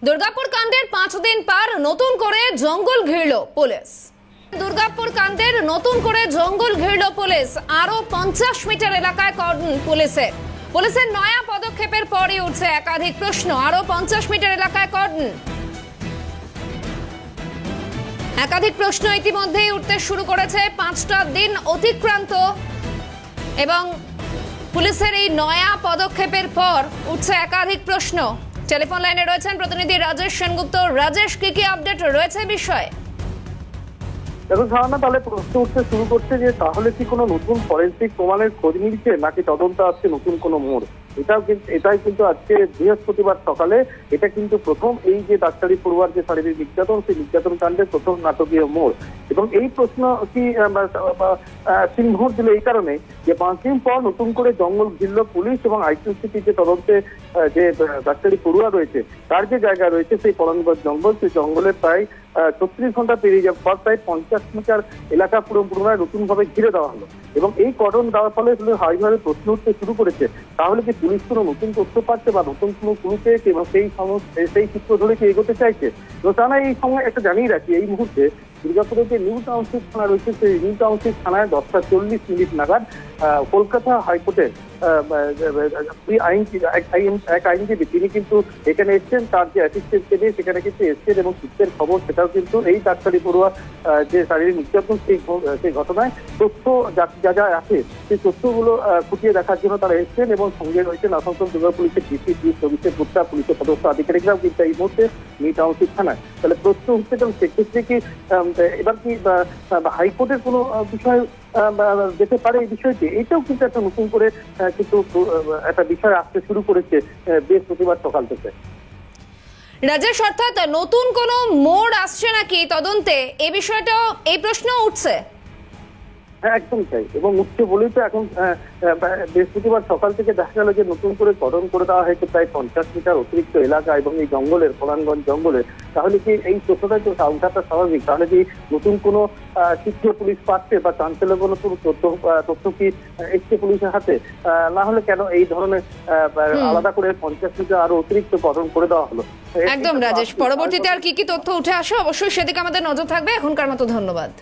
দুর্গাপুর কাণ্ডের 5 দিন পার নতুন করে জঙ্গল ঘিরল পুলিশ। দুর্গাপুর কাণ্ডের নতুন করে জঙ্গল ঘিরল পুলিশ। আরো 50 মিটার এলাকায় কর্ডন পুলিশের নয়া পদক্ষেপের পরই উঠছে একাধিক প্রশ্ন। আরো 50 মিটার এলাকায় কর্ডন, একাধিক প্রশ্ন ইতিমধ্যেই উঠতে শুরু করেছে। 5টা দিন অতিক্রান্ত এবং পুলিশের এই নয়া পদক্ষেপের পর উঠছে একাধিক প্রশ্ন। টেলিফোন লাইনে রয়েছেন প্রতিনিধি রাজেশ সেনগুপ্ত। রাজেশ, কি আপডেট রয়েছে বিষয়ে? দেখুন সাহানা, তাহলে প্রশ্ন উঠতে শুরু করছে যে তাহলে কি কোনো নতুন ফরেন্সিক প্রমাণের খোঁজ নিচ্ছে নাকি তদন্ত আসছে নতুন কোনো মোড়। এটাই কিন্তু আজকে বৃহস্পতিবার সকালে এটা কিন্তু প্রথম এই যে ডাক্তারি পড়ুয়ার যে শারীরিক নির্যাতন, সেই নির্যাতন কাণ্ডের প্রথম নাটকীয় মোড়। এবং এই প্রশ্ন কি সিংহ দিল এই কারণে যে 5 দিন পর নতুন করে জঙ্গল ঘিরল পুলিশ এবং আইকিউসিটি যে তদন্তে যে ডাক্তারি পড়ুয়া রয়েছে তার যে জায়গা রয়েছে সেই পরানগঞ্জ জঙ্গল, সেই জঙ্গলে প্রায় 36 ঘন্টা পেরিয়ে যাওয়ার পর প্রায় 50 মিটার এলাকা পুনরায় নতুন ভাবে ঘিরে দেওয়া হলো। এবং এই কর্ডন দেওয়ার ফলে হাইভাবে প্রশ্ন উঠতে শুরু করেছে তাহলে কি পুলিশ কোনো নতুন তথ্য পাচ্ছে বা নতুন কোনো ক্লু পেয়েছে এবং সেই সূত্র ধরে কি এগোতে চাইছে। তো তারা এই সময় একটা জানিয়ে রাখি, এই মুহূর্তে দুর্গাপুরের যে নিউ টাউনশিপ থানা রয়েছে সেই নিউ টাউনশিপ থানায় 10টা 40 মিনিট নাগাদ কলকাতা হাইকোর্টের এক আইনজীবী তিনি কিন্তু এখানে এসছেন। তার যে অ্যাসিস্ট্যান্টকে দিয়ে সেখানে কিন্তু এসছেন এবং সূত্রের খবর সেটাও কিন্তু এই ডাক্তারি পড়ুয়া যে শারীরিক নির্যাতন সেই ঘটনায় তথ্য যা যা আছে সেই তথ্যগুলো খুঁটিয়ে দেখার জন্য তারা এসছেন এবং সঙ্গে রয়েছেন আসানসোল দুর্গা পুলিশের ডিসি, পুলিশের গোটা পুলিশের সদস্য আধিকারিকরাও কিন্তু এই মুহূর্তে নিউ টাউনশিপ থানায়। তাহলে প্রশ্ন উঠছে এবং সেক্ষেত্রে কি এবার কি হাইকোর্টের কোনো বিষয় যেতে পারে এই বিষয়টি, এটাও কিন্তু একটা নতুন করে কিন্তু একটা বিষয় আসতে শুরু করেছে বৃহস্পতিবার সকাল থেকে। রাজেশ, অর্থাৎ নতুন কোনো মোড় আসছে নাকি তদন্তে, এই বিষয়টাও এই প্রশ্ন উঠছে? হ্যাঁ, একদম তাই। এবং উঠছে বলেই তো এখন বৃহস্পতিবার সকাল থেকে দেখা গেল যে নতুন করে কর্ডন করে দেওয়া হয়েছে প্রায় 50 মিটার অতিরিক্ত এলাকা এবং এই জঙ্গলের পরানগঞ্জ জঙ্গলে। তাহলে কি এই তথ্যটাই তো উঠাটা স্বাভাবিক, তাহলে কি নতুন কোনো চিত্র পুলিশ পাচ্ছে বা চাঞ্চল্যজনক কোনো তথ্য কি এসছে পুলিশের হাতে? না হলে কেন এই ধরনের আলাদা করে 50 মিটার আরো অতিরিক্ত কর্ডন করে দেওয়া হলো? একদম রাজেশ, পরবর্তীতে আর কি তথ্য উঠে আসে অবশ্যই সেদিকে আমাদের নজর থাকবে। এখনকার মতো ধন্যবাদ।